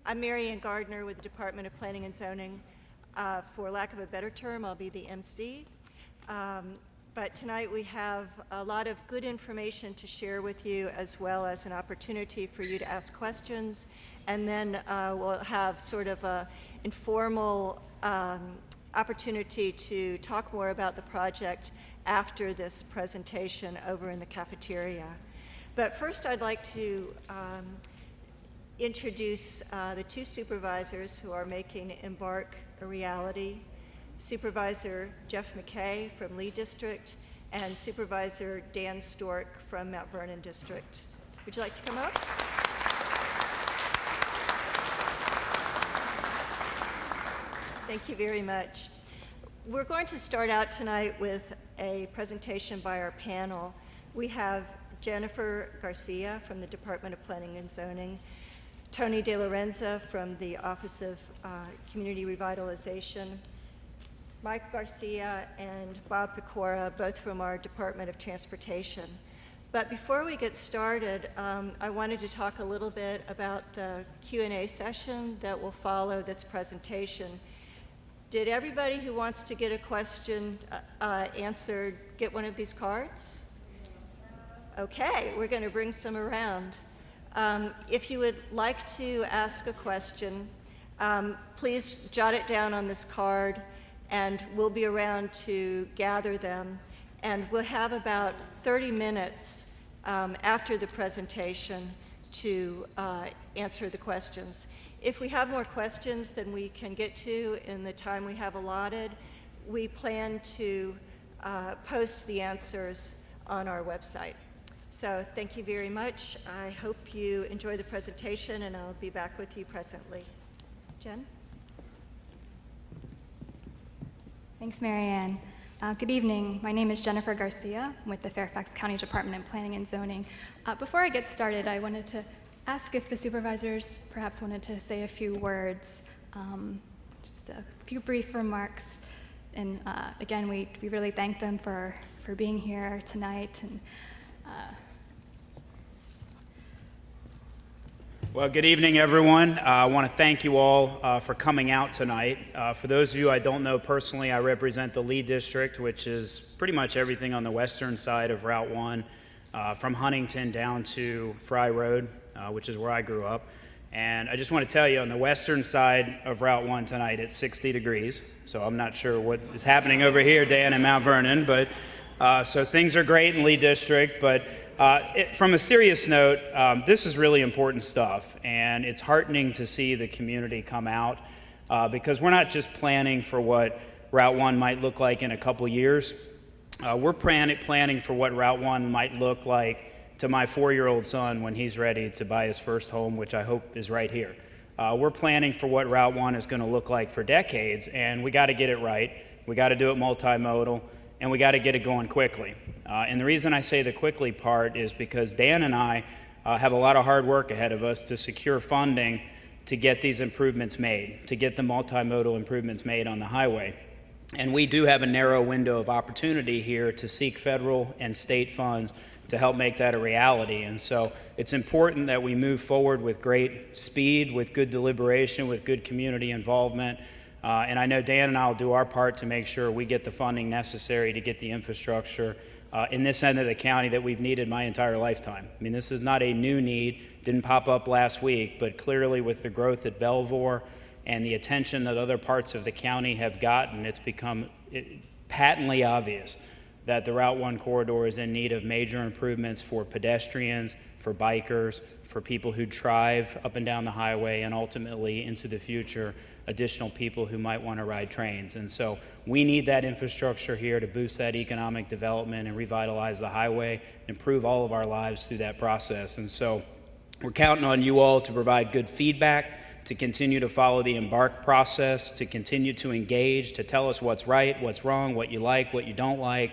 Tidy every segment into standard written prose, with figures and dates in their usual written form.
I'm Mary Ann Gardner with the Department of Planning and Zoning. For lack of a better term, I'll be the MC. But tonight we have a lot of good information to share with you, as well as an opportunity for you to ask questions. And then we'll have sort of an informal opportunity to talk more about the project after this presentation over in the cafeteria. But first I'd like to introduce the two supervisors who are making Embark a reality. Supervisor Jeff McKay from Lee District and Supervisor Dan Stork from Mount Vernon District. Would you like to come up? Thank you very much. We're going to start out tonight with a presentation by our panel. We have Jennifer Garcia from the Department of Planning and Zoning, Tony De Lorenza from the Office of Community Revitalization, Mike Garcia and Bob Pecora, both from our Department of Transportation. But before we get started, I wanted to talk a little bit about the Q&A session that will follow this presentation. Did everybody who wants to get a question answered get one of these cards? Okay, we're going to bring some around. If you would like to ask a question, please jot it down on this card, and we'll be around to gather them. And we'll have about 30 minutes after the presentation to answer the questions. If we have more questions than we can get to in the time we have allotted, we plan to post the answers on our website. So thank you very much. I hope you enjoy the presentation, and I'll be back with you presently. Jen? Thanks, Mary Ann. Good evening. My name is Jennifer Garcia. I'm with the Fairfax County Department of Planning and Zoning. Before I get started, I wanted to ask if the supervisors perhaps wanted to say a few words, just a few brief remarks. And again, we really thank them for being here tonight. And Well, good evening, everyone. I want to thank you all for coming out tonight. For those of you I don't know personally, I represent the Lee District, which is pretty much everything on the western side of Route 1, from Huntington down to Fry Road, which is where I grew up. And I just want to tell you, on the western side of Route 1 tonight, it's 60 degrees. So I'm not sure what is happening over here, Dan, in Mount Vernon, but so things are great in Lee District. But from a serious note, this is really important stuff, and it's heartening to see the community come out because we're not just planning for what Route 1 might look like in a couple years. We're planning for what Route 1 might look like to my 4-year-old son when he's ready to buy his first home, which I hope is right here. We're planning for what Route 1 is going to look like for decades, and we got to get it right. We got to do it multimodal, and we got to get it going quickly. And the reason I say the quickly part is because Dan and I have a lot of hard work ahead of us to secure funding to get these improvements made, to get the multimodal improvements made on the highway. And we do have a narrow window of opportunity here to seek federal and state funds to help make that a reality. And so it's important that we move forward with great speed, with good deliberation, with good community involvement. And I know Dan and I will do our part to make sure we get the funding necessary to get the infrastructure in this end of the county that we've needed my entire lifetime. I mean, this is not a new need, didn't pop up last week, but clearly with the growth at Belvoir and the attention that other parts of the county have gotten, it's become patently obvious that the Route 1 corridor is in need of major improvements for pedestrians, for bikers, for people who drive up and down the highway, and ultimately into the future, additional people who might want to ride trains. And so we need that infrastructure here to boost that economic development and revitalize the highway, improve all of our lives through that process. And so we're counting on you all to provide good feedback, to continue to follow the Embark process, to continue to engage, to tell us what's right, what's wrong, what you like, what you don't like,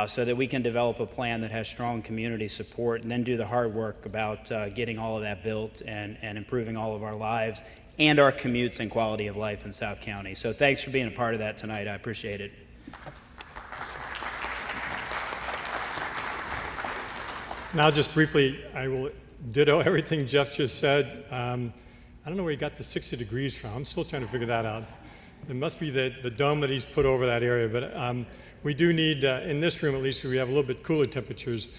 so that we can develop a plan that has strong community support, and then do the hard work about getting all of that built and improving all of our lives and our commutes and quality of life in South County. So thanks for being a part of that tonight. I appreciate it. Now, just briefly, I will ditto everything Jeff just said. I don't know where he got the 60 degrees from. I'm still trying to figure that out. It must be the dome that he's put over that area. But we do need, in this room at least, we have a little bit cooler temperatures.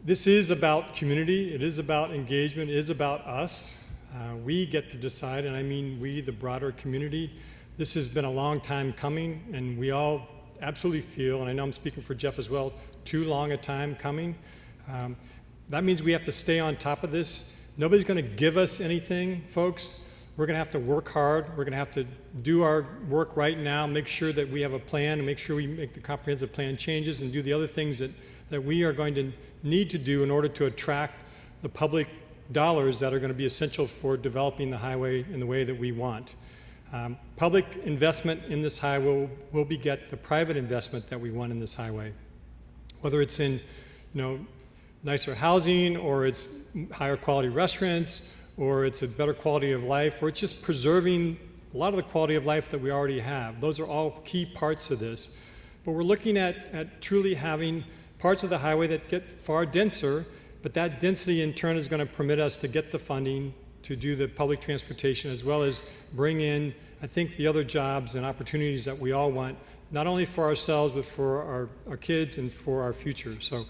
This is about community. It is about engagement. It is about us. We get to decide, and I mean we, the broader community. This has been a long time coming, and we all absolutely feel, and I know I'm speaking for Jeff as well, too long a time coming. That means we have to stay on top of this. Nobody's going to give us anything, folks. We're going to have to work hard. We're going to have to do our work right now, make sure that we have a plan, and make sure we make the comprehensive plan changes and do the other things that we are going to need to do in order to attract the public dollars that are going to be essential for developing the highway in the way that we want. Public investment in this highway will beget the private investment that we want in this highway. Whether it's in, nicer housing, or it's higher quality restaurants, or it's a better quality of life, or it's just preserving a lot of the quality of life that we already have. Those are all key parts of this. But we're looking at truly having parts of the highway that get far denser, but that density in turn is going to permit us to get the funding to do the public transportation, as well as bring in, I think, the other jobs and opportunities that we all want, not only for ourselves, but for our kids and for our future. So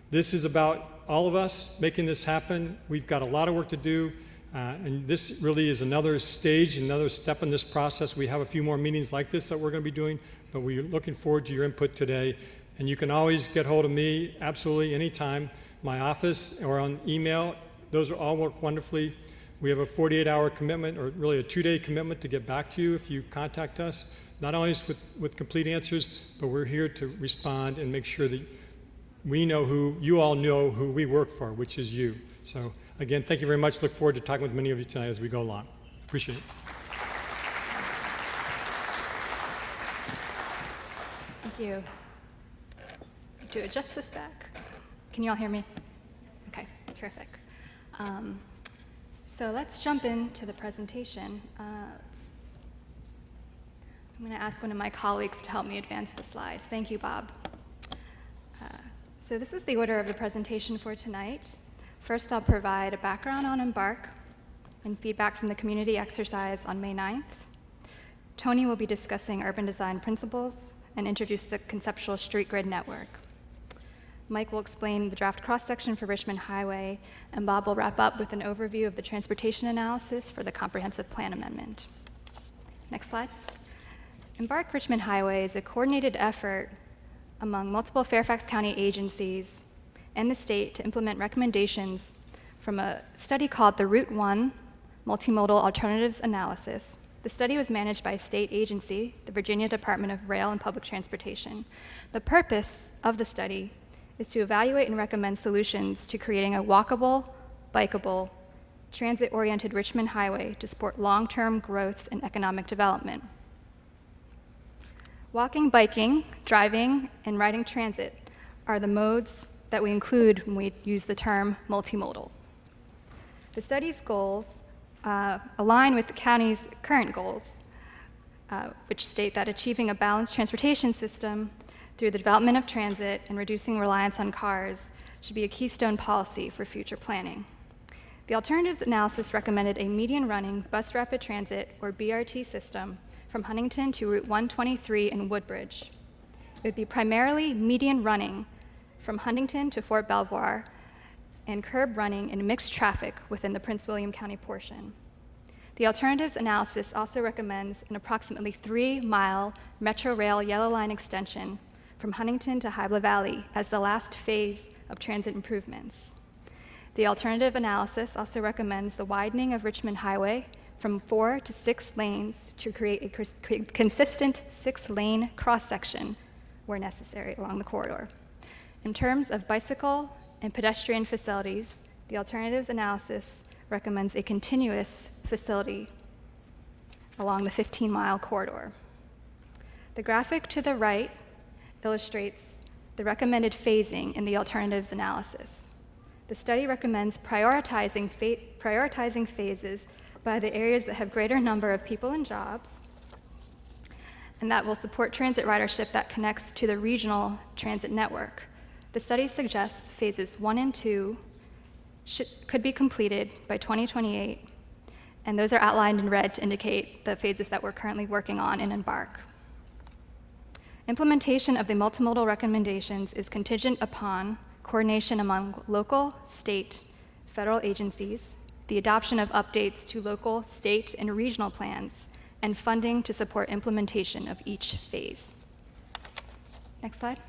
this is about all of us making this happen. We've got a lot of work to do, and this really is another stage, another step in this process. We have a few more meetings like this that we're going to be doing, but we're looking forward to your input today. And you can always get hold of me absolutely anytime, my office or on email. Those are all work wonderfully. We have a 48-hour commitment, or really a 2-day commitment, to get back to you if you contact us, not only with complete answers, but we're here to respond and make sure that we know you all know who we work for, which is you. So again, thank you very much. Look forward to talking with many of you tonight as we go along. Appreciate it. Thank you. To adjust this back. Can you all hear me? Okay, terrific. So let's jump into the presentation. I'm going to ask one of my colleagues to help me advance the slides. Thank you, Bob. So this is the order of the presentation for tonight. First, I'll provide a background on Embark and feedback from the community exercise on May 9th. Tony will be discussing urban design principles and introduce the conceptual street grid network. Mike will explain the draft cross-section for Richmond Highway, and Bob will wrap up with an overview of the transportation analysis for the comprehensive plan amendment. Next slide. Embark Richmond Highway is a coordinated effort among multiple Fairfax County agencies and the state to implement recommendations from a study called the Route 1 Multimodal Alternatives Analysis. The study was managed by a state agency, the Virginia Department of Rail and Public Transportation. The purpose of the study is to evaluate and recommend solutions to creating a walkable, bikeable, transit-oriented Richmond Highway to support long-term growth and economic development. Walking, biking, driving, and riding transit are the modes that we include when we use the term multimodal. The study's goals align with the county's current goals, which state that achieving a balanced transportation system through the development of transit and reducing reliance on cars should be a keystone policy for future planning. The alternatives analysis recommended a median running bus rapid transit, or BRT, system from Huntington to Route 123 in Woodbridge. It would be primarily median running from Huntington to Fort Belvoir and curb running in mixed traffic within the Prince William County portion. The alternatives analysis also recommends an approximately 3-mile Metro Rail Yellow Line extension from Huntington to Hybla Valley as the last phase of transit improvements. The alternative analysis also recommends the widening of Richmond Highway from 4 to 6 lanes to create a consistent 6-lane cross-section where necessary along the corridor. In terms of bicycle and pedestrian facilities, the alternatives analysis recommends a continuous facility along the 15-mile corridor. The graphic to the right illustrates the recommended phasing in the alternatives analysis. The study recommends prioritizing phases by the areas that have greater number of people and jobs, and that will support transit ridership that connects to the regional transit network. The study suggests phases 1 and 2 could be completed by 2028, and those are outlined in red to indicate the phases that we're currently working on in Embark. Implementation of the multimodal recommendations is contingent upon coordination among local, state, federal agencies, the adoption of updates to local, state, and regional plans, and funding to support implementation of each phase. Next slide.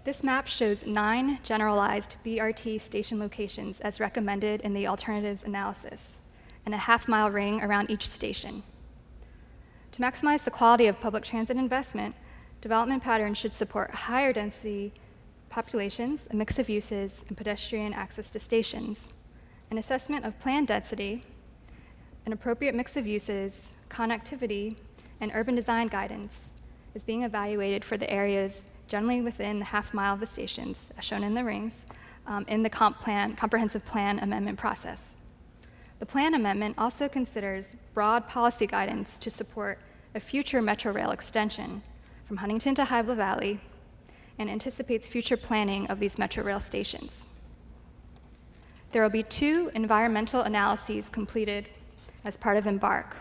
This map shows 9 generalized BRT station locations as recommended in the alternatives analysis, and a half-mile ring around each station. To maximize the quality of public transit investment, development patterns should support higher density populations, a mix of uses, and pedestrian access to stations. An assessment of planned density, an appropriate mix of uses, connectivity, and urban design guidance is being evaluated for the areas generally within the half-mile of the stations, as shown in the rings, in the comprehensive plan amendment process. The plan amendment also considers broad policy guidance to support a future Metro Rail extension from Huntington to Hybla Valley and anticipates future planning of these Metro Rail stations. There will be 2 environmental analyses completed as part of Embark.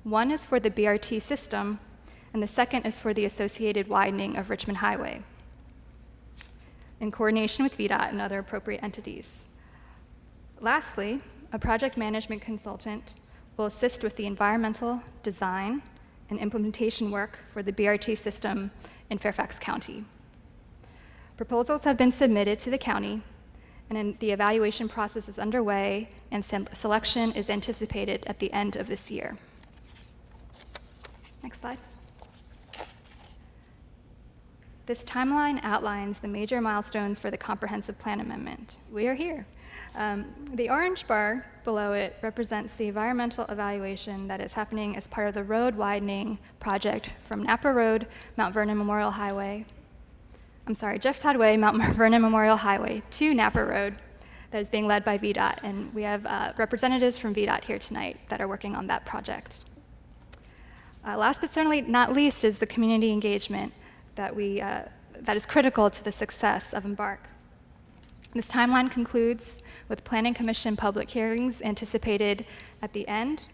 One is for the BRT system, and the second is for the associated widening of Richmond Highway, in coordination with VDOT and other appropriate entities. Lastly, a project management consultant will assist with the environmental design and implementation work for the BRT system in Fairfax County. Proposals have been submitted to the county, and the evaluation process is underway, and selection is anticipated at the end of this year. Next slide. This timeline outlines the major milestones for the comprehensive plan amendment. We are here. The orange bar below it represents the environmental evaluation that is happening as part of the road widening project from Napa Road, Mount Vernon Memorial Highway, Jeffs Way, Mount Vernon Memorial Highway to Napa Road, that is being led by VDOT, and we have representatives from VDOT here tonight that are working on that project. Last but certainly not least is the community engagement that is critical to the success of Embark. This timeline concludes with Planning Commission public hearings anticipated at the end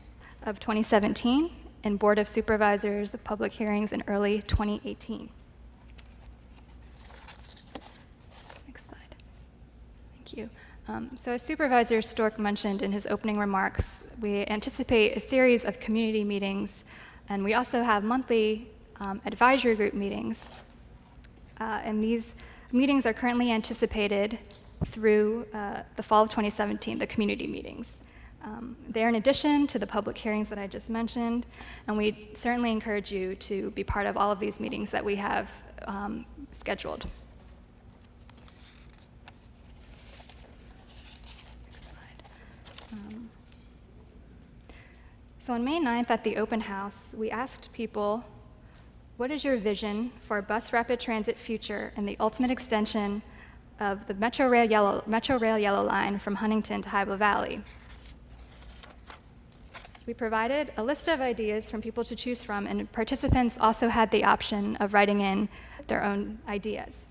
of 2017 and Board of Supervisors public hearings in early 2018. Next slide. Thank you. So as Supervisor Stork mentioned in his opening remarks, we anticipate a series of community meetings, and we also have monthly advisory group meetings. And these meetings are currently anticipated through the fall of 2017, the community meetings. They're in addition to the public hearings that I just mentioned, and we certainly encourage you to be part of all of these meetings that we have scheduled. Next slide. So on May 9th at the open house, we asked people, what is your vision for a bus rapid transit future and the ultimate extension of the Metro Rail Yellow Line from Huntington to Hybla Valley? We provided a list of ideas from people to choose from, and participants also had the option of writing in their own ideas.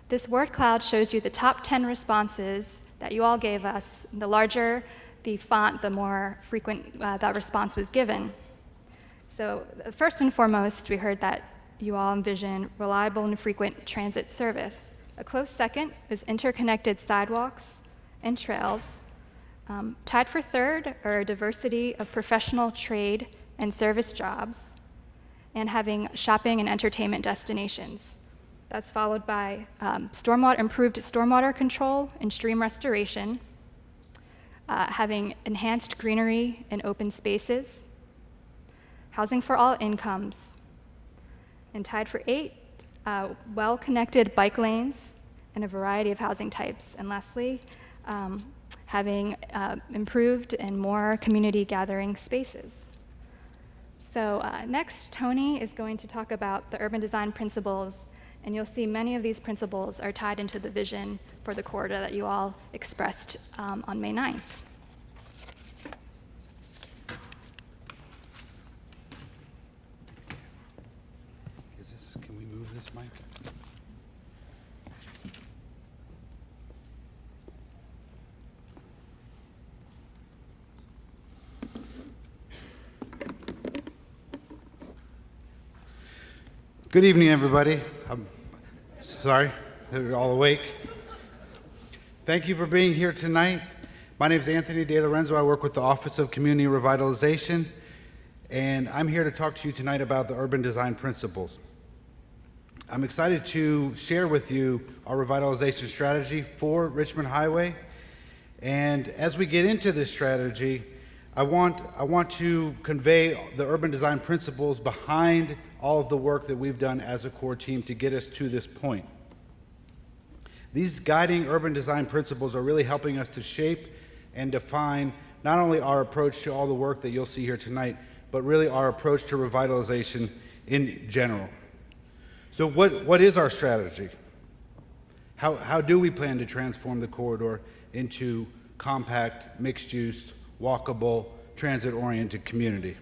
This word cloud shows you the top 10 responses that you all gave us. The larger the font, the more frequent that response was given. So first and foremost, we heard that you all envision reliable and frequent transit service. A close second is interconnected sidewalks and trails. Tied for third are a diversity of professional trade and service jobs, and having shopping and entertainment destinations. That's followed by improved stormwater control and stream restoration, having enhanced greenery and open spaces, housing for all incomes, and tied for 8, well-connected bike lanes and a variety of housing types. And lastly, having improved and more community gathering spaces. So next, Tony is going to talk about the urban design principles, and you'll see many of these principles are tied into the vision for the corridor that you all expressed on May 9th. Can we move this mic? Good evening, everybody. I'm sorry, you're all awake. Thank you for being here tonight. My name is Anthony De Lorenzo. I work with the Office of Community Revitalization, and I'm here to talk to you tonight about the urban design principles. I'm excited to share with you our revitalization strategy for Richmond Highway. And as we get into this strategy, I want to convey the urban design principles behind all of the work that we've done as a core team to get us to this point. These guiding urban design principles are really helping us to shape and define not only our approach to all the work that you'll see here tonight, but really our approach to revitalization in general. So what is our strategy? How do we plan to transform the corridor into compact, mixed-use, walkable, transit-oriented community?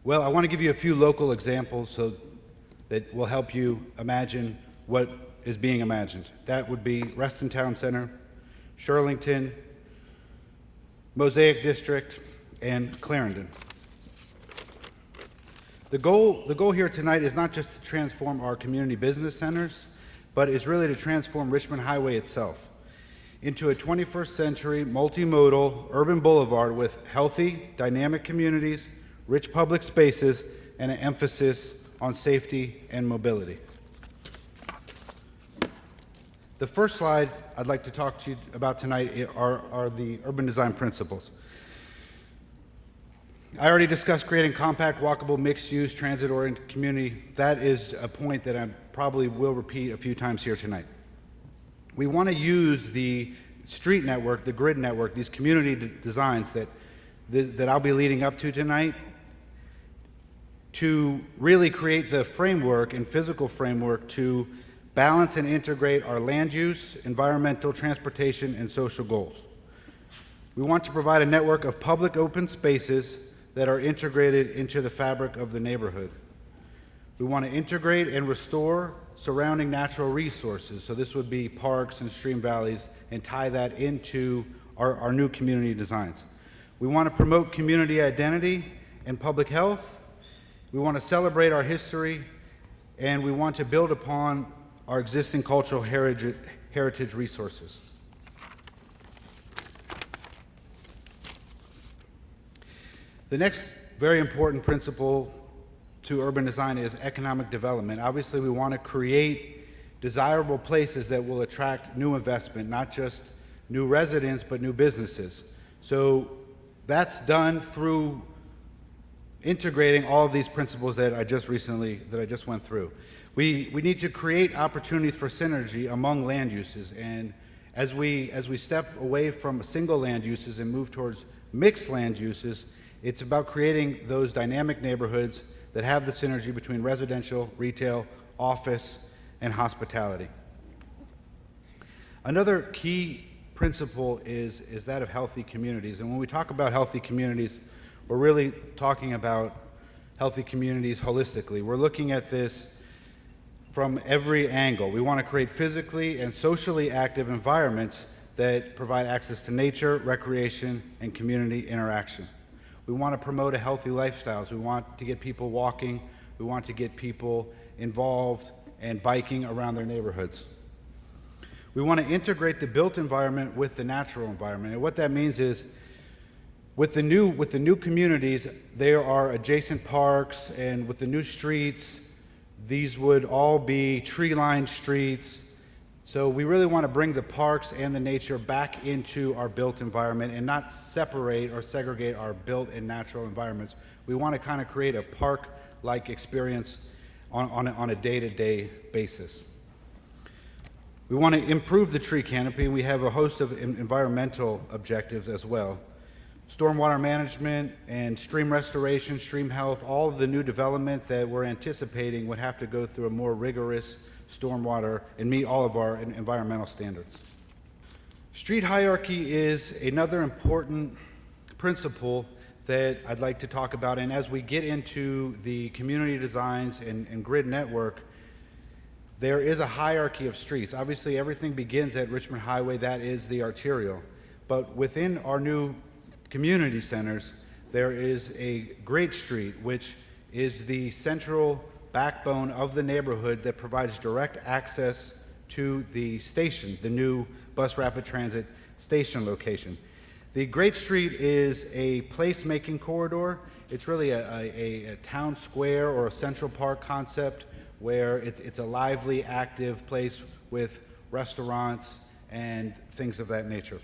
Well, I want to give you a few local examples so that will help you imagine what is being imagined. That would be Reston Town Center, Shirlington, Mosaic District, and Clarendon. The goal here tonight is not just to transform our community business centers, but is really to transform Richmond Highway itself into a 21st century multimodal urban boulevard with healthy, dynamic communities, rich public spaces, and an emphasis on safety and mobility. The first slide I'd like to talk to you about tonight are the urban design principles. I already discussed creating compact, walkable, mixed-use, transit-oriented community. That is a point that I probably will repeat a few times here tonight. We want to use the street network, the grid network, these community designs that I'll be leading up to tonight to really create the framework and physical framework to balance and integrate our land use, environmental, transportation, and social goals. We want to provide a network of public open spaces that are integrated into the fabric of the neighborhood. We want to integrate and restore surrounding natural resources, so this would be parks and stream valleys, and tie that into our new community designs. We want to promote community identity and public health. We want to celebrate our history, and we want to build upon our existing cultural heritage resources. The next very important principle to urban design is economic development. Obviously, we want to create desirable places that will attract new investment, not just new residents, but new businesses. So that's done through integrating all of these principles that I just went through. We need to create opportunities for synergy among land uses, and as we step away from single land uses and move towards mixed land uses, it's about creating those dynamic neighborhoods that have the synergy between residential, retail, office, and hospitality. Another key principle is that of healthy communities, and when we talk about healthy communities, we're really talking about healthy communities holistically. We're looking at this from every angle. We want to create physically and socially active environments that provide access to nature, recreation, and community interaction. We want to promote a healthy lifestyle. We want to get people walking. We want to get people involved and biking around their neighborhoods. We want to integrate the built environment with the natural environment. And what that means is with the new communities, there are adjacent parks, and with the new streets, these would all be tree-lined streets. So we really want to bring the parks and the nature back into our built environment and not separate or segregate our built and natural environments. We want to kind of create a park-like experience on a day-to-day basis. We want to improve the tree canopy, and we have a host of environmental objectives as well. Stormwater management and stream restoration, stream health, all of the new development that we're anticipating would have to go through a more rigorous stormwater and meet all of our environmental standards. Street hierarchy is another important principle that I'd like to talk about, and as we get into the community designs and grid network, there is a hierarchy of streets. Obviously, everything begins at Richmond Highway, that is the arterial, but within our new community centers, there is a great street, which is the central backbone of the neighborhood that provides direct access to the station, the new bus rapid transit station location. The Great Street is a place-making corridor. It's really a town square or a Central Park concept where it's a lively, active place with restaurants and things of that nature.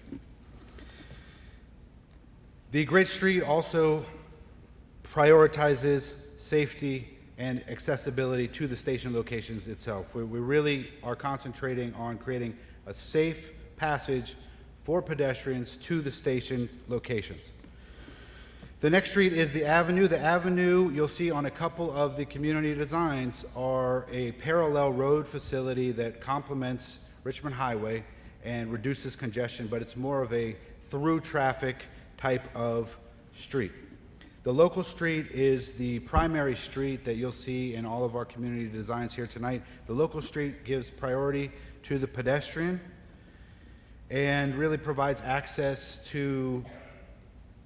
The Great Street also prioritizes safety and accessibility to the station locations itself. We really are concentrating on creating a safe passage for pedestrians to the station locations. The next street is the Avenue. The Avenue, you'll see on a couple of the community designs, are a parallel road facility that complements Richmond Highway and reduces congestion, but it's more of a through traffic type of street. The local street is the primary street that you'll see in all of our community designs here tonight. The local street gives priority to the pedestrian and really provides access to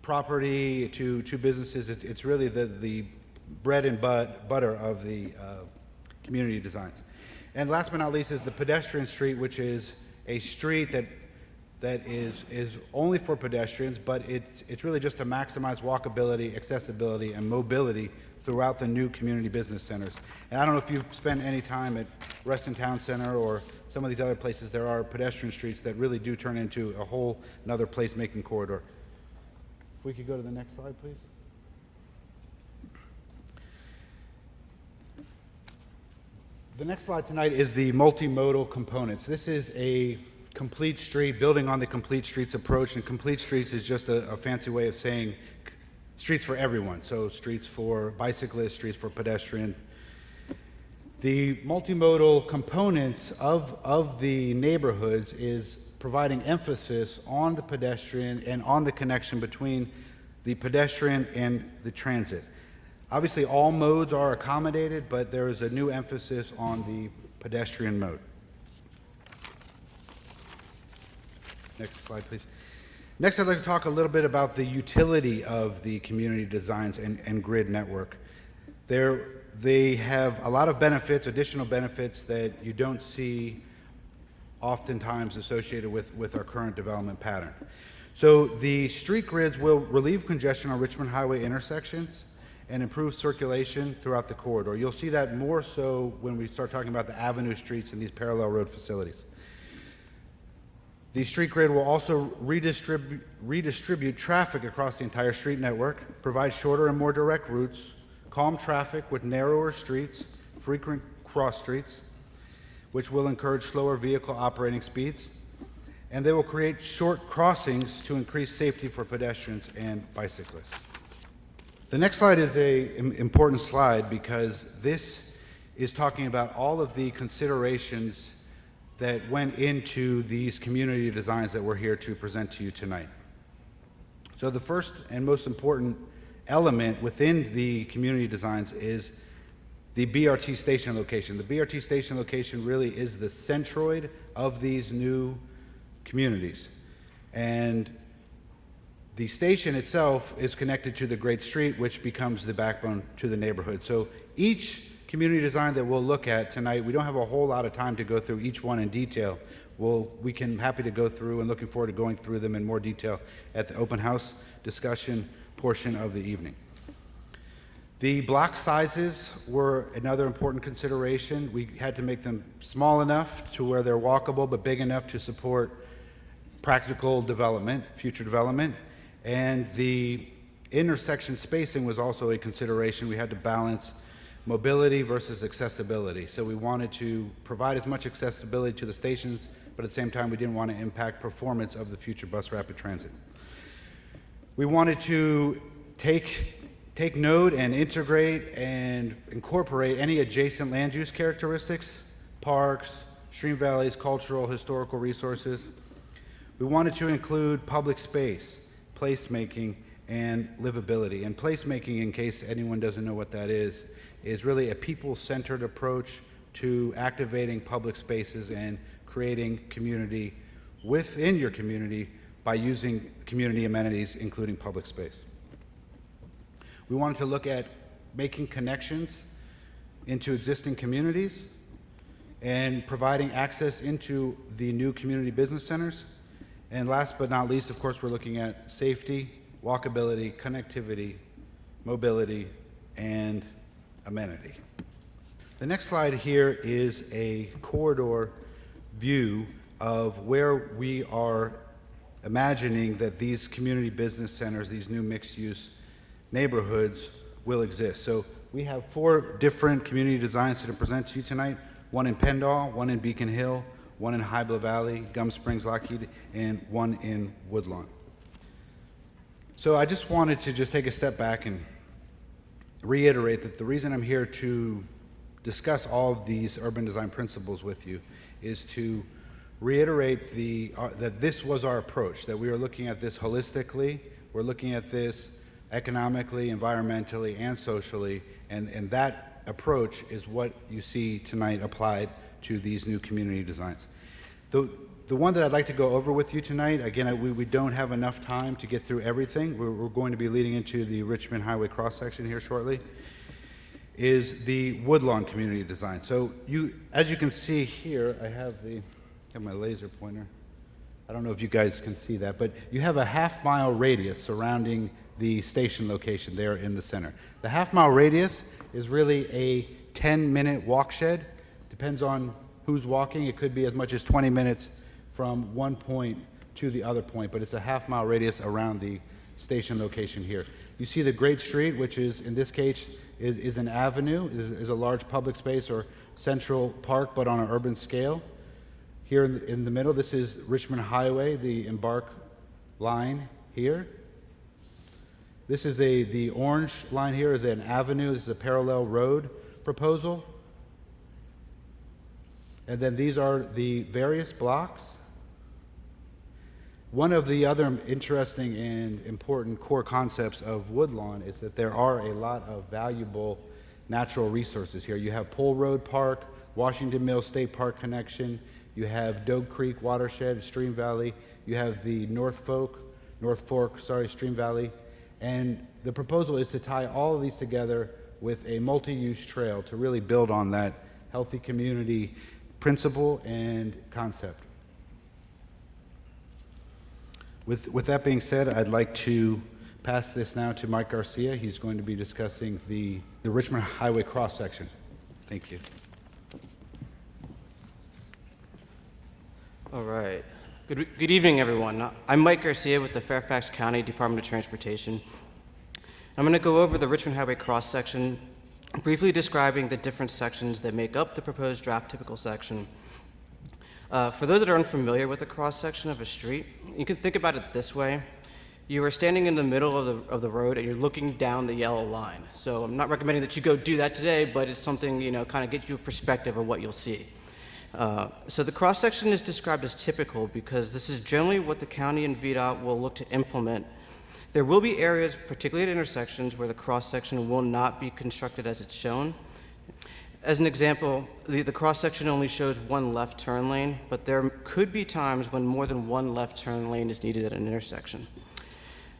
property, to businesses. It's really the bread and butter of the community designs. And last but not least is the pedestrian street, which is a street that is only for pedestrians, but it's really just to maximize walkability, accessibility, and mobility throughout the new community business centers. And I don't know if you've spent any time at Reston Town Center or some of these other places. There are pedestrian streets that really do turn into a whole another place-making corridor. If we could go to the next slide, please. The next slide tonight is the multimodal components. This is a complete street, building on the complete streets approach, and complete streets is just a fancy way of saying streets for everyone. So streets for bicyclists, streets for pedestrian. The multimodal components of the neighborhoods is providing emphasis on the pedestrian and on the connection between the pedestrian and the transit. Obviously, all modes are accommodated, but there is a new emphasis on the pedestrian mode. Next slide, please. Next, I'd like to talk a little bit about the utility of the community designs and grid network. They have a lot of benefits, additional benefits that you don't see oftentimes associated with our current development pattern. So the street grids will relieve congestion on Richmond Highway intersections and improve circulation throughout the corridor. You'll see that more so when we start talking about the avenue streets and these parallel road facilities. The street grid will also redistribute traffic across the entire street network, provide shorter and more direct routes, calm traffic with narrower streets, frequent cross streets, which will encourage slower vehicle operating speeds, and they will create short crossings to increase safety for pedestrians and bicyclists. The next slide is an important slide because this is talking about all of the considerations that went into these community designs that we're here to present to you tonight. So the first and most important element within the community designs is the BRT station location. The BRT station location really is the centroid of these new communities. And the station itself is connected to the Great Street, which becomes the backbone to the neighborhood. So each community design that we'll look at tonight, we don't have a whole lot of time to go through each one in detail. We can happy to go through and looking forward to going through them in more detail at the open house discussion portion of the evening. The block sizes were another important consideration. We had to make them small enough to where they're walkable, but big enough to support practical development, future development. And the intersection spacing was also a consideration. We had to balance mobility versus accessibility. So we wanted to provide as much accessibility to the stations, but at the same time, we didn't want to impact performance of the future bus rapid transit. We wanted to take note and integrate and incorporate any adjacent land use characteristics, parks, stream valleys, cultural, historical resources. We wanted to include public space, placemaking, and livability. And placemaking, in case anyone doesn't know what that is really a people-centered approach to activating public spaces and creating community within your community by using community amenities, including public space. We wanted to look at making connections into existing communities and providing access into the new community business centers. And last but not least, of course, we're looking at safety, walkability, connectivity, mobility, and amenity. The next slide here is a corridor view of where we are imagining that these community business centers, these new mixed-use neighborhoods will exist. So we have 4 different community designs to present to you tonight, one in Pendle, one in Beacon Hill, one in Hybla Valley, Gum Springs, Lockheed, and one in Woodlawn. So I just wanted to just take a step back and reiterate that the reason I'm here to discuss all of these urban design principles with you is to reiterate that this was our approach, that we are looking at this holistically, we're looking at this economically, environmentally, and socially, and that approach is what you see tonight applied to these new community designs. The one that I'd like to go over with you tonight, again, we don't have enough time to get through everything. We're going to be leading into the Richmond Highway cross-section here shortly, is the Woodlawn community design. So as you can see here, I have my laser pointer. I don't know if you guys can see that, but you have a half-mile radius surrounding the station location there in the center. The half-mile radius is really a 10-minute walk shed. Depends on who's walking. It could be as much as 20 minutes from one point to the other point, but it's a half-mile radius around the station location here. You see the Great Street, which is, in this case, is an avenue, is a large public space or central park, but on an urban scale. Here in the middle, this is Richmond Highway, the Embark line here. This is the orange line here is an avenue. This is a parallel road proposal. And then these are the various blocks. One of the other interesting and important core concepts of Woodlawn is that there are a lot of valuable natural resources here. You have Pole Road Park, Washington Mills State Park connection, you have Doe Creek Watershed, Stream Valley, you have the North Fork, Stream Valley, and the proposal is to tie all of these together with a multi-use trail to really build on that healthy community principle and concept. With that being said, I'd like to pass this now to Mike Garcia. He's going to be discussing the Richmond Highway cross-section. Thank you. All right. Good evening, everyone. I'm Mike Garcia with the Fairfax County Department of Transportation. I'm going to go over the Richmond Highway cross-section, briefly describing the different sections that make up the proposed draft typical section. For those that are unfamiliar with the cross-section of a street, you can think about it this way. You are standing in the middle of the road and you're looking down the yellow line. So I'm not recommending that you go do that today, but it's something, kind of get you a perspective of what you'll see. So the cross-section is described as typical because this is generally what the county and VDOT will look to implement. There will be areas, particularly at intersections, where the cross-section will not be constructed as it's shown. As an example, the cross-section only shows one left turn lane, but there could be times when more than one left turn lane is needed at an intersection.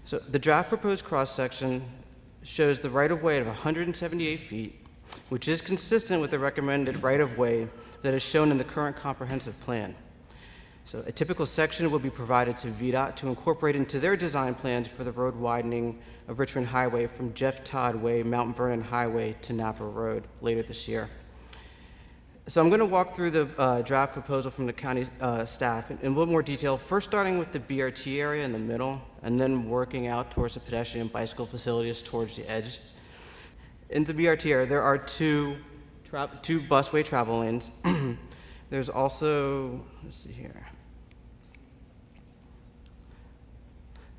So the draft proposed cross-section shows the right-of-way of 178 feet, which is consistent with the recommended right-of-way that is shown in the current comprehensive plan. So a typical section will be provided to VDOT to incorporate into their design plans for the road widening of Richmond Highway from Jeff Todd Way, Mount Vernon Highway to Napa Road later this year. So I'm going to walk through the draft proposal from the county staff in a little more detail, first starting with the BRT area in the middle, and then working out towards the pedestrian and bicycle facilities towards the edge. In the BRT area, there are two busway travel lanes. There's also, let's see here.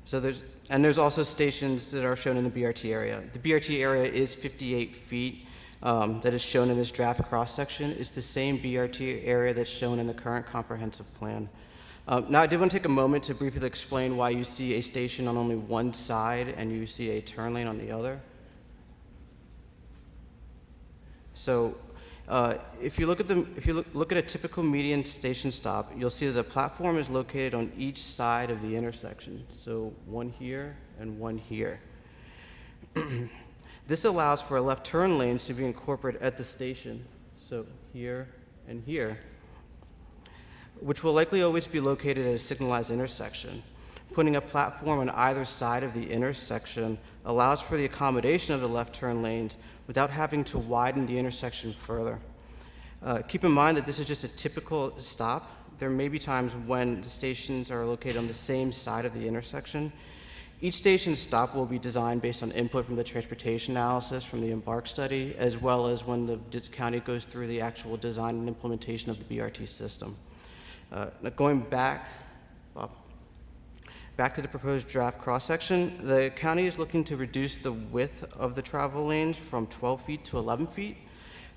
So there's also stations that are shown in the BRT area. The BRT area is 58 feet. That is shown in this draft cross-section is the same BRT area that's shown in the current comprehensive plan. Now, I did want to take a moment to briefly explain why you see a station on only one side and you see a turn lane on the other. So, if you look at a typical median station stop, you'll see that the platform is located on each side of the intersection. So one here and one here. This allows for left turn lanes to be incorporated at the station, so here and here, which will likely always be located at a signalized intersection. Putting a platform on either side of the intersection allows for the accommodation of the left turn lanes without having to widen the intersection further. Keep in mind that this is just a typical stop. There may be times when the stations are located on the same side of the intersection. Each station stop will be designed based on input from the transportation analysis from the Embark study, as well as when the county goes through the actual design and implementation of the BRT system. Now going back to the proposed draft cross-section, the county is looking to reduce the width of the travel lanes from 12 feet to 11 feet.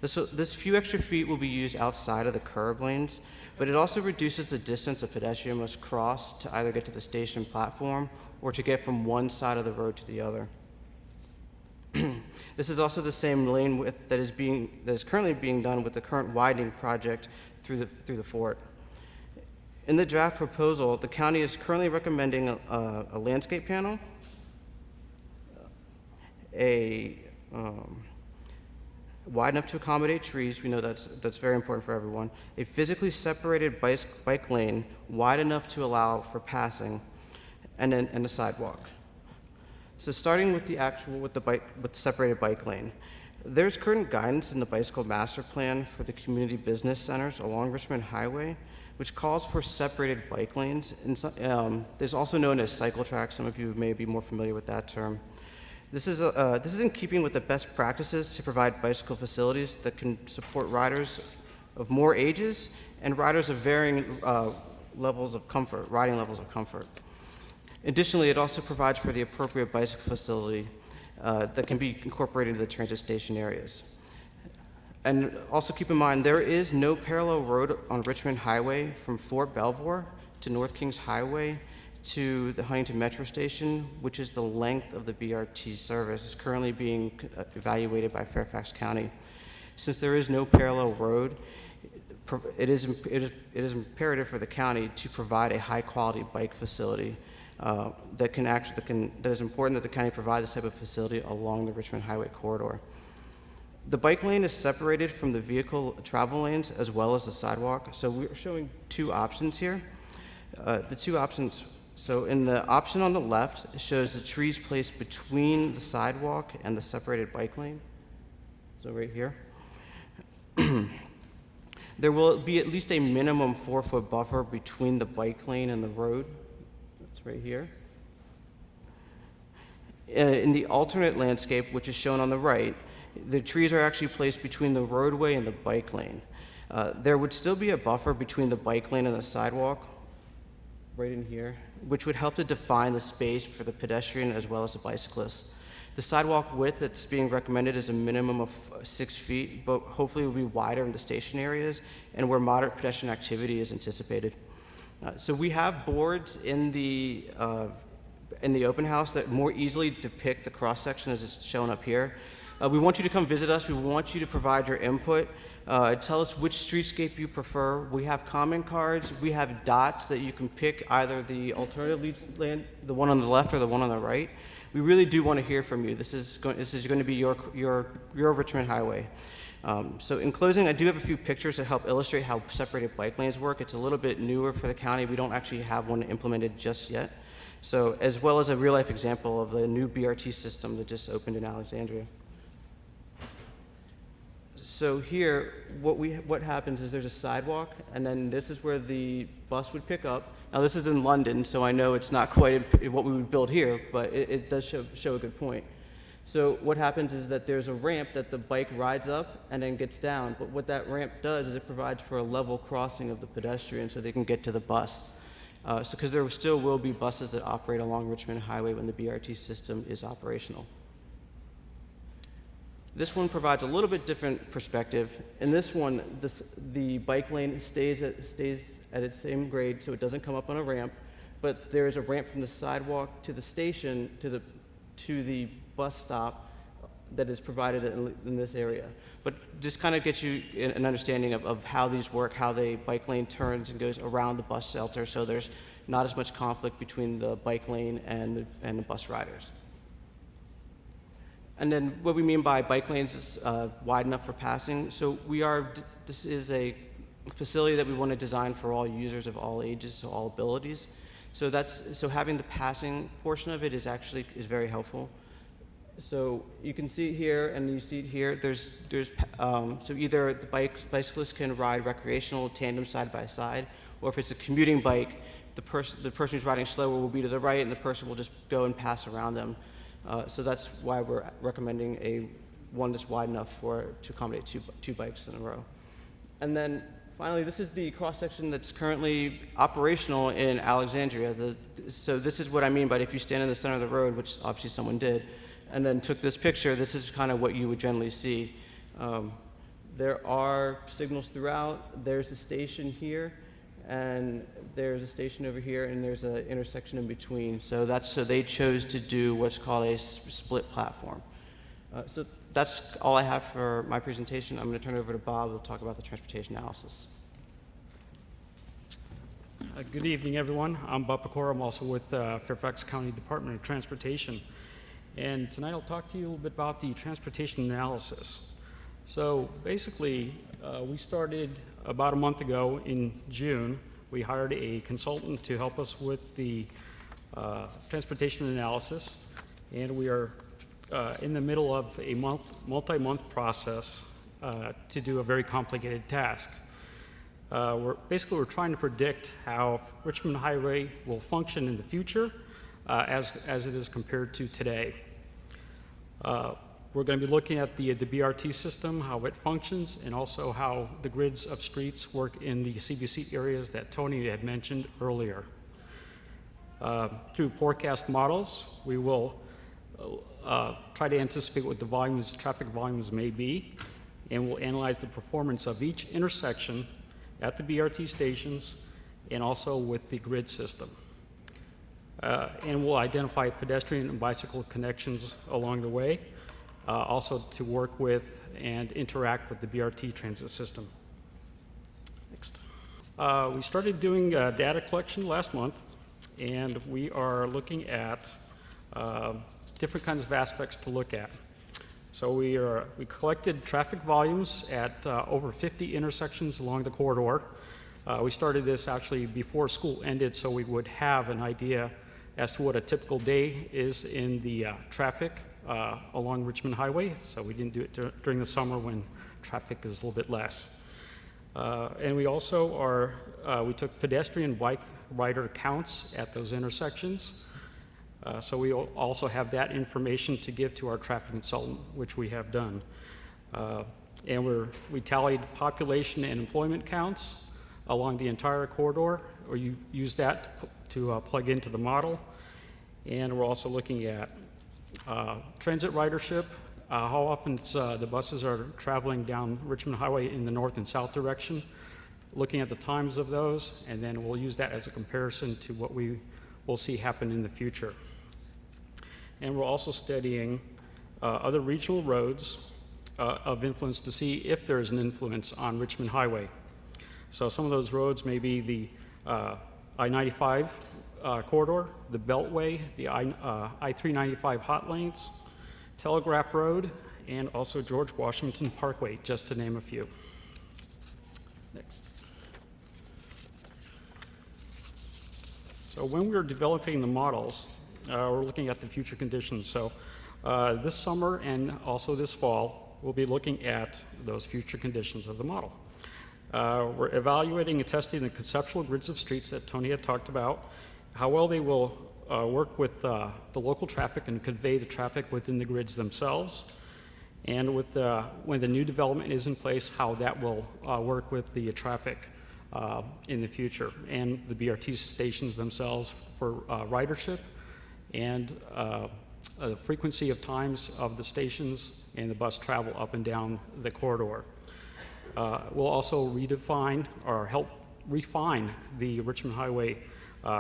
This few extra feet will be used outside of the curb lanes, but it also reduces the distance a pedestrian must cross to either get to the station platform or to get from one side of the road to the other. This is also the same lane width that is currently being done with the current widening project through the fort. In the draft proposal, the county is currently recommending a landscape panel, wide enough to accommodate trees. We know that's very important for everyone. A physically separated bike lane wide enough to allow for passing, and a sidewalk. So starting with the separated bike lane, there's current guidance in the bicycle master plan for the community business centers along Richmond Highway, which calls for separated bike lanes. And there's also known as cycle tracks. Some of you may be more familiar with that term. This is in keeping with the best practices to provide bicycle facilities that can support riders of more ages and riders of varying riding levels of comfort. Additionally, it also provides for the appropriate bicycle facility that can be incorporated into the transit station areas. And also keep in mind, there is no parallel road on Richmond Highway from Fort Belvoir to North Kings Highway to the Huntington Metro Station, which is the length of the BRT service. It's currently being evaluated by Fairfax County. Since there is no parallel road, it is imperative for the county to provide a high-quality bike facility that is important that the county provide this type of facility along the Richmond Highway corridor. The bike lane is separated from the vehicle travel lanes as well as the sidewalk. So we're showing two options here. The two options, so in the option on the left, it shows the trees placed between the sidewalk and the separated bike lane. So right here. There will be at least a minimum 4-foot buffer between the bike lane and the road. That's right here. In the alternate landscape, which is shown on the right, the trees are actually placed between the roadway and the bike lane. There would still be a buffer between the bike lane and the sidewalk, right in here, which would help to define the space for the pedestrian as well as the bicyclist. The sidewalk width that's being recommended is a minimum of 6 feet, but hopefully will be wider in the station areas and where moderate pedestrian activity is anticipated. So we have boards in the open house that more easily depict the cross-section as it's shown up here. We want you to come visit us. We want you to provide your input. Tell us which streetscape you prefer. We have comment cards. We have dots that you can pick either the alternative land, the one on the left or the one on the right. We really do want to hear from you. This is going to be your Richmond Highway. So in closing, I do have a few pictures to help illustrate how separated bike lanes work. It's a little bit newer for the county. We don't actually have one implemented just yet. So as well as a real-life example of the new BRT system that just opened in Alexandria. So here, what happens is there's a sidewalk, and then this is where the bus would pick up. Now this is in London, so I know it's not quite what we would build here, but it does show a good point. So what happens is that there's a ramp that the bike rides up and then gets down, but what that ramp does is it provides for a level crossing of the pedestrian so they can get to the bus. Because there still will be buses that operate along Richmond Highway when the BRT system is operational. This one provides a little bit different perspective. In this one, the bike lane stays at its same grade, so it doesn't come up on a ramp, but there is a ramp from the sidewalk to the station to the bus stop that is provided in this area. But just kind of gets you an understanding of how these work, how the bike lane turns and goes around the bus shelter, so there's not as much conflict between the bike lane and the bus riders. And then what we mean by bike lanes is wide enough for passing. So this is a facility that we want to design for all users of all ages, so all abilities. So having the passing portion of it is very helpful. So you can see it here, and you see it here. So either the bicyclist can ride recreational tandem side by side, or if it's a commuting bike, the person who's riding slower will be to the right, and the person will just go and pass around them. So that's why we're recommending one that's wide enough to accommodate two bikes in a row. And then finally, this is the cross-section that's currently operational in Alexandria. So this is what I mean by if you stand in the center of the road, which obviously someone did, and then took this picture, this is kind of what you would generally see. There are signals throughout. There's a station here, and there's a station over here, and there's an intersection in between. So they chose to do what's called a split platform. So that's all I have for my presentation. I'm going to turn it over to Bob, who'll talk about the transportation analysis. Good evening, everyone. I'm Bob Pecora. I'm also with Fairfax County Department of Transportation. And tonight I'll talk to you a little bit about the transportation analysis. So basically, we started about a month ago in June. We hired a consultant to help us with the transportation analysis, and we are in the middle of a multi-month process to do a very complicated task. We're trying to predict how Richmond Highway will function in the future as it is compared to today. We're going to be looking at the BRT system, how it functions, and also how the grids of streets work in the CBC areas that Tony had mentioned earlier. Through forecast models, we will try to anticipate what the traffic volumes may be, and we'll analyze the performance of each intersection at the BRT stations and also with the grid system. And we'll identify pedestrian and bicycle connections along the way, also to work with and interact with the BRT transit system. Next. We started doing data collection last month, and we are looking at different kinds of aspects to look at. So we collected traffic volumes at over 50 intersections along the corridor. We started this actually before school ended, so we would have an idea as to what a typical day is in the traffic along Richmond Highway. So we didn't do it during the summer when traffic is a little bit less. And we also we took pedestrian bike rider counts at those intersections. So we also have that information to give to our traffic consultant, which we have done. And we tallied population and employment counts along the entire corridor, or you use that to plug into the model. And we're also looking at transit ridership, how often the buses are traveling down Richmond Highway in the north and south direction, looking at the times of those, and then we'll use that as a comparison to what we will see happen in the future. And we're also studying other regional roads of influence to see if there is an influence on Richmond Highway. So some of those roads may be the I-95 corridor, the Beltway, the I-395 hot lanes, Telegraph Road, and also George Washington Parkway, just to name a few. Next. So when we were developing the models, we're looking at the future conditions. So this summer and also this fall, we'll be looking at those future conditions of the model. We're evaluating and testing the conceptual grids of streets that Tony had talked about, how well they will work with the local traffic and convey the traffic within the grids themselves, and with when the new development is in place, how that will work with the traffic in the future, and the BRT stations themselves for ridership, and the frequency of times of the stations and the bus travel up and down the corridor. We'll also redefine or help refine the Richmond Highway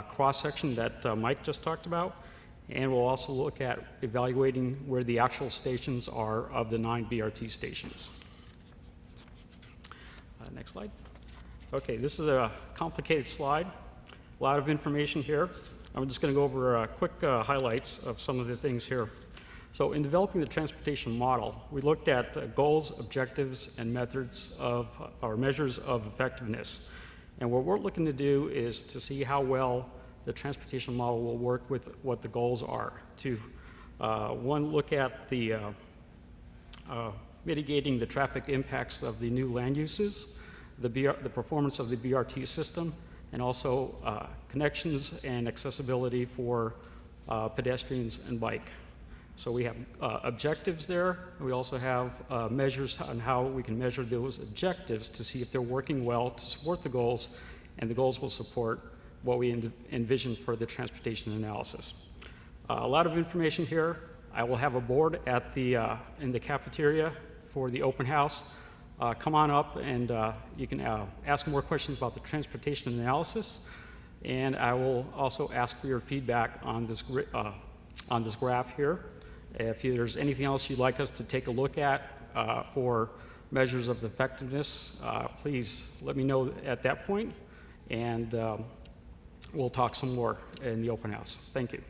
cross-section that Mike just talked about, and we'll also look at evaluating where the actual stations are of the 9 BRT stations. Next slide. Okay, this is a complicated slide, a lot of information here. I'm just going to go over quick highlights of some of the things here. So in developing the transportation model, we looked at goals, objectives, and methods of, or measures of effectiveness. And what we're looking to do is to see how well the transportation model will work with what the goals are. To, one, look at the mitigating the traffic impacts of the new land uses, the performance of the BRT system, and also connections and accessibility for pedestrians and bike. So we have objectives there. We also have measures on how we can measure those objectives to see if they're working well to support the goals, and the goals will support what we envision for the transportation analysis. A lot of information here. I will have a board at the in the cafeteria for the open house. Come on up and you can ask more questions about the transportation analysis, and I will also ask for your feedback on this graph here. If there's anything else you'd like us to take a look at for measures of effectiveness, please let me know at that point, and we'll talk some more in the open house. Thank you.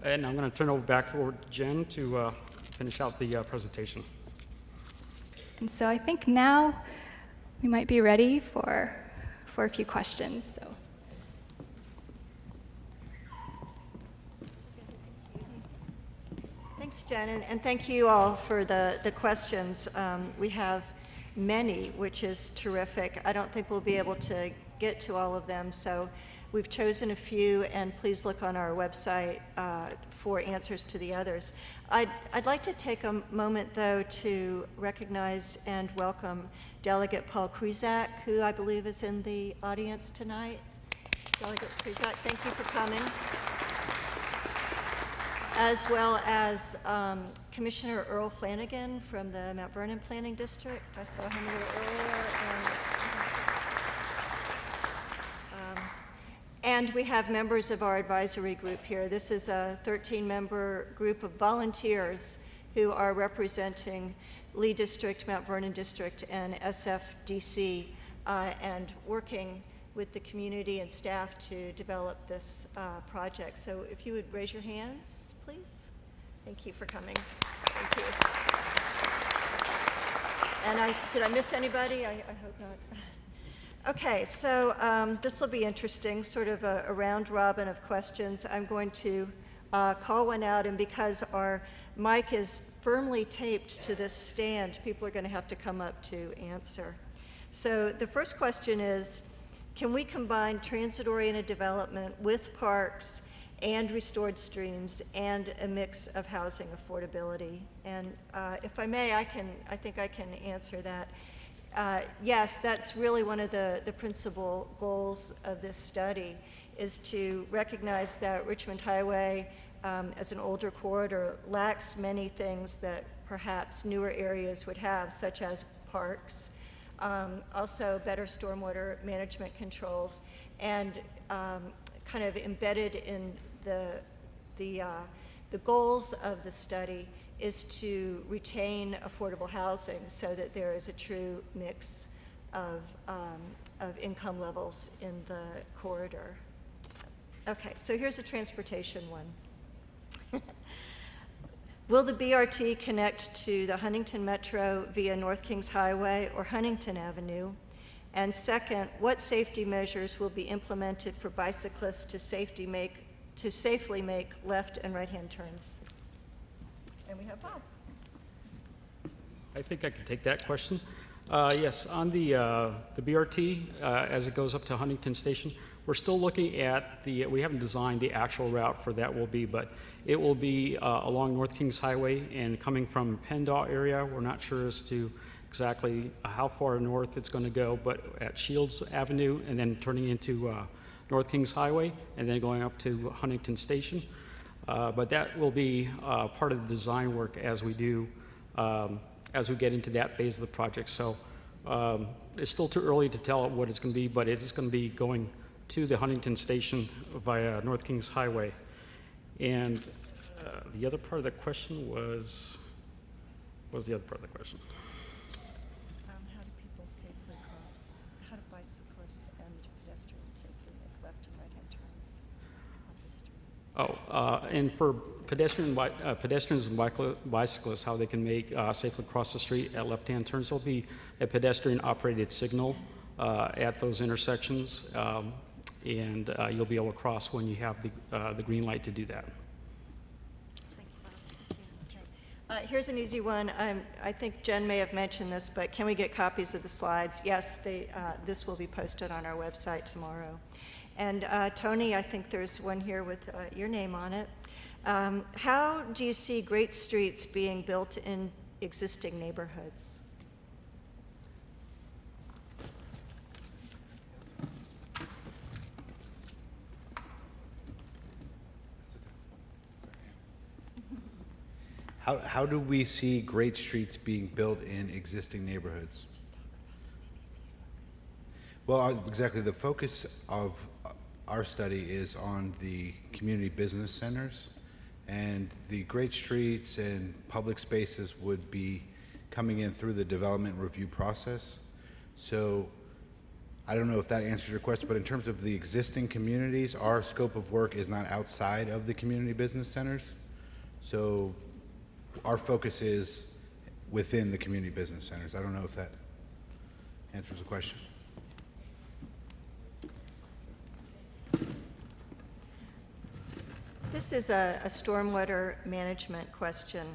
And I'm going to turn back over to Jen to finish out the presentation. And so I think now we might be ready for a few questions. So. Thanks, Jen, and thank you all for the questions. We have many, which is terrific. I don't think we'll be able to get to all of them, so we've chosen a few, and please look on our website for answers to the others. I'd like to take a moment, though, to recognize and welcome Delegate Paul Kruzak, who I believe is in the audience tonight. Delegate Kruzak, thank you for coming. As well as Commissioner Earl Flanagan from the Mount Vernon Planning District. I saw him a little earlier. And we have members of our advisory group here. This is a 13-member group of volunteers who are representing Lee District, Mount Vernon District, and SFDC, and working with the community and staff to develop this project. So if you would raise your hands, please. Thank you for coming. Thank you. And did I miss anybody? I hope not. Okay, so this will be interesting, sort of a round robin of questions. I'm going to call one out, and because our mic is firmly taped to this stand, people are going to have to come up to answer. So the first question is, can we combine transit-oriented development with parks and restored streams and a mix of housing affordability? And if I may, I think I can answer that. Yes, that's really one of the principal goals of this study, is to recognize that Richmond Highway, as an older corridor, lacks many things that perhaps newer areas would have, such as parks, also better stormwater management controls, and kind of embedded in the goals of the study is to retain affordable housing so that there is a true mix of income levels in the corridor. Okay, so here's a transportation one. Will the BRT connect to the Huntington Metro via North Kings Highway or Huntington Avenue? And second, what safety measures will be implemented for bicyclists to safely make left and right-hand turns? And we have Bob. I think I can take that question. Yes, on the BRT, as it goes up to Huntington Station, we're still looking at we haven't designed the actual route for that will be, but it will be along North Kings Highway and coming from PennDOT area. We're not sure as to exactly how far north it's going to go, but at Shields Avenue and then turning into North Kings Highway and then going up to Huntington Station. But that will be part of the design work as we do, as we get into that phase of the project. So it's still too early to tell what it's going to be, but it is going to be going to the Huntington Station via North Kings Highway. And the other part of the question was, what was the other part of the question? How do people safely cross, how do bicyclists and pedestrians safely make left and right-hand turns off the street? And for pedestrians and bicyclists, how they can make safely cross the street at left-hand turns, there'll be a pedestrian-operated signal at those intersections, and you'll be able to cross when you have the green light to do that. Here's an easy one. I think Jen may have mentioned this, but can we get copies of the slides? Yes, this will be posted on our website tomorrow. And Tony, I think there's one here with your name on it. How do you see great streets being built in existing neighborhoods? How do we see great streets being built in existing neighborhoods? Well, exactly. The focus of our study is on the community business centers, and the great streets and public spaces would be coming in through the development review process. So I don't know if that answers your question, but in terms of the existing communities, our scope of work is not outside of the community business centers. So our focus is within the community business centers. I don't know if that answers the question. This is a stormwater management question.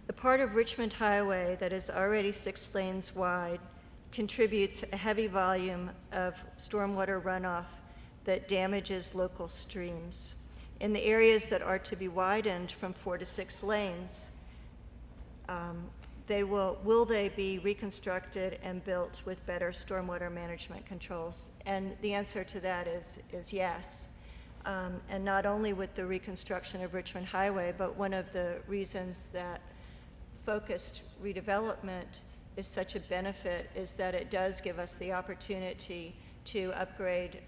The part of Richmond Highway that is already 6 lanes wide contributes a heavy volume of stormwater runoff that damages local streams. In the areas that are to be widened from 4 to 6 lanes, will they be reconstructed and built with better stormwater management controls? And the answer to that is yes. And not only with the reconstruction of Richmond Highway, but one of the reasons that focused redevelopment is such a benefit is that it does give us the opportunity to upgrade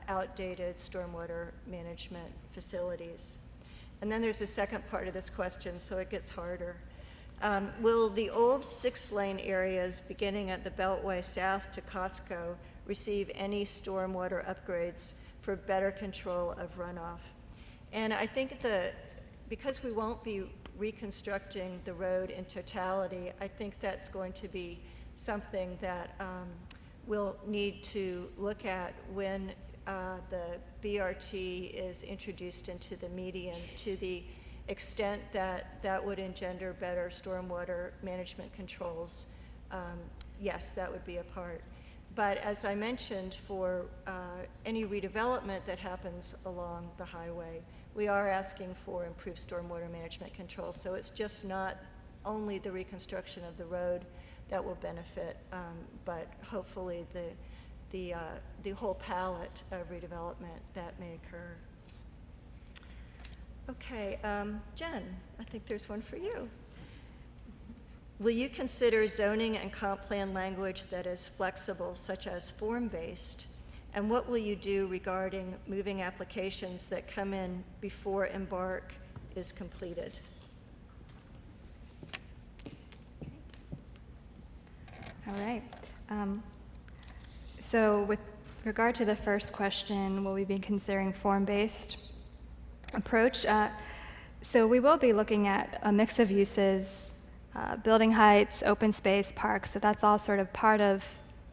outdated stormwater management facilities. And then there's a second part of this question, so it gets harder. Will the old 6-lane areas beginning at the Beltway south to Costco receive any stormwater upgrades for better control of runoff? And I think because we won't be reconstructing the road in totality, I think that's going to be something that we'll need to look at when the BRT is introduced into the median, to the extent that that would engender better stormwater management controls. Yes, that would be a part. But as I mentioned, for any redevelopment that happens along the highway, we are asking for improved stormwater management controls. So it's just not only the reconstruction of the road that will benefit, but hopefully the whole palette of redevelopment that may occur. Okay, Jen, I think there's one for you. Will you consider zoning and comp plan language that is flexible, such as form-based? And what will you do regarding moving applications that come in before Embark is completed? All right. So with regard to the first question, will we be considering form-based approach? So we will be looking at a mix of uses, building heights, open space, parks. So that's all sort of part of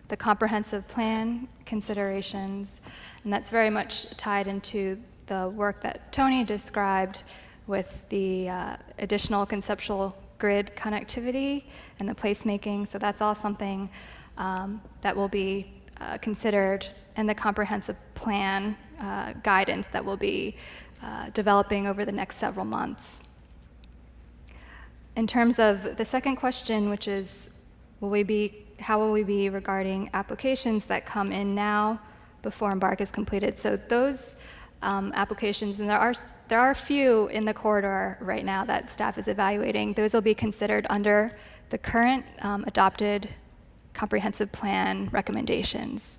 the comprehensive plan considerations. And that's very much tied into the work that Tony described with the additional conceptual grid connectivity and the placemaking. So that's all something that will be considered in the comprehensive plan guidance that we'll be developing over the next several months. In terms of the second question, which is, how will we be regarding applications that come in now before Embark is completed? So those applications, and there are a few in the corridor right now that staff is evaluating. Those will be considered under the current adopted comprehensive plan recommendations.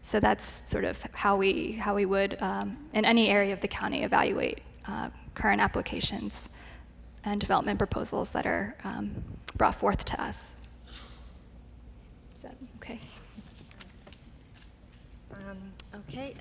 So that's sort of how we would, in any area of the county, evaluate current applications and development proposals that are brought forth to us. Is that okay? Okay.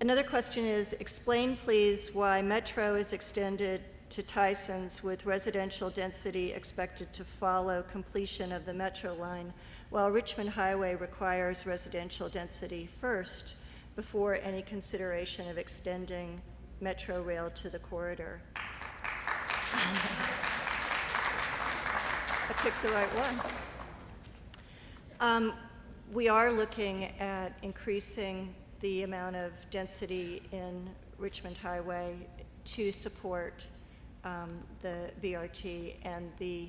Another question is, explain please why Metro is extended to Tysons with residential density expected to follow completion of the Metro line, while Richmond Highway requires residential density first before any consideration of extending Metro rail to the corridor. I picked the right one. We are looking at increasing the amount of density in Richmond Highway to support the BRT, and the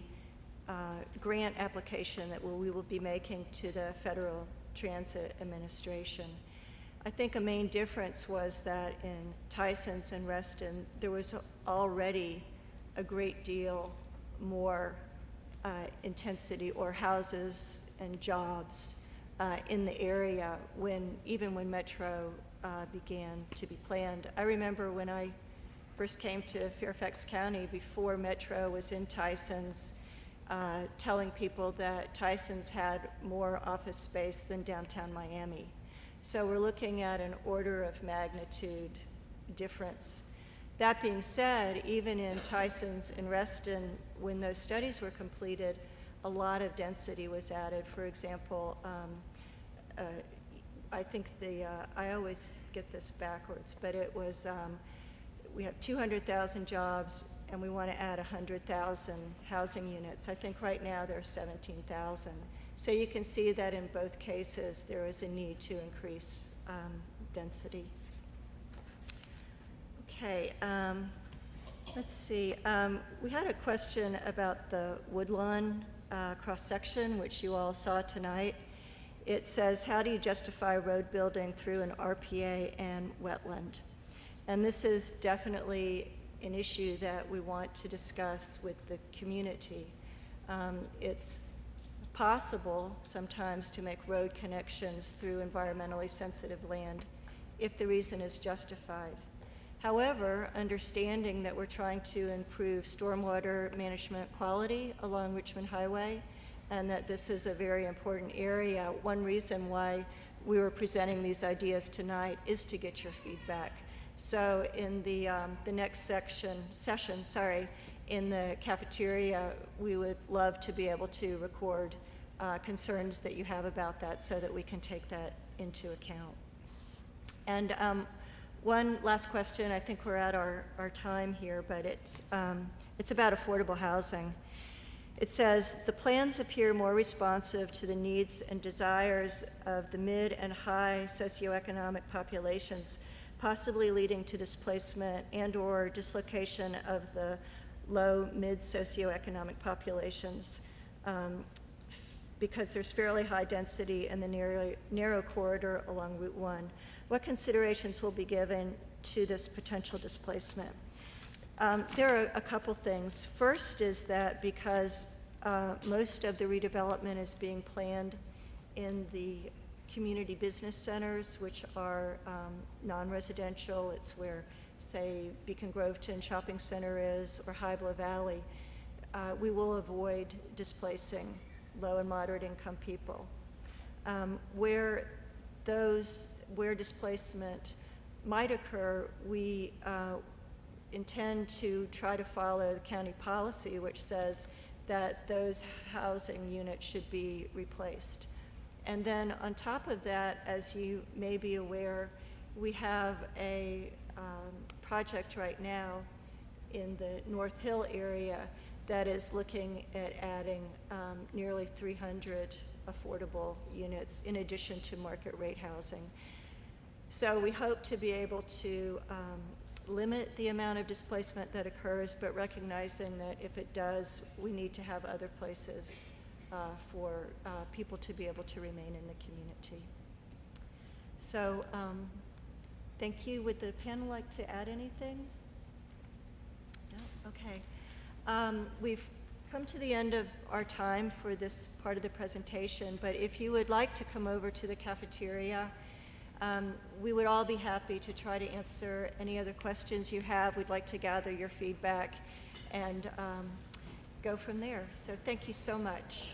grant application that we will be making to the Federal Transit Administration. I think a main difference was that in Tysons and Reston, there was already a great deal more intensity or houses and jobs in the area even when Metro began to be planned. I remember when I first came to Fairfax County before Metro was in Tysons, telling people that Tysons had more office space than downtown Miami. So we're looking at an order of magnitude difference. That being said, even in Tysons and Reston, when those studies were completed, a lot of density was added. For example, I think I always get this backwards, but it was, we have 200,000 jobs and we want to add 100,000 housing units. I think right now there are 17,000. So you can see that in both cases there is a need to increase density. Okay, let's see. We had a question about the Woodlawn cross-section, which you all saw tonight. It says, how do you justify road building through an RPA and wetland? And this is definitely an issue that we want to discuss with the community. It's possible sometimes to make road connections through environmentally sensitive land if the reason is justified. However, understanding that we're trying to improve stormwater management quality along Richmond Highway, and that this is a very important area, one reason why we were presenting these ideas tonight is to get your feedback. So in the next session, in the cafeteria, we would love to be able to record concerns that you have about that so that we can take that into account. And one last question, I think we're at our time here, but it's about affordable housing. It says, the plans appear more responsive to the needs and desires of the mid and high socioeconomic populations, possibly leading to displacement and or dislocation of the low mid socioeconomic populations because there's fairly high density in the narrow corridor along Route 1. What considerations will be given to this potential displacement? There are a couple things. First is that because most of the redevelopment is being planned in the community business centers, which are non-residential. It's where, say, Beacon Groveton Shopping Center is, or Hybla Valley. We will avoid displacing low and moderate income people. Where displacement might occur, we intend to try to follow the county policy, which says that those housing units should be replaced. And then on top of that, as you may be aware, we have a project right now in the North Hill area that is looking at adding nearly 300 affordable units in addition to market rate housing. So we hope to be able to limit the amount of displacement that occurs, but recognizing that if it does, we need to have other places for people to be able to remain in the community. So thank you. Would the panel like to add anything? No? Okay. We've come to the end of our time for this part of the presentation, but if you would like to come over to the cafeteria, we would all be happy to try to answer any other questions you have. We'd like to gather your feedback and go from there. So thank you so much.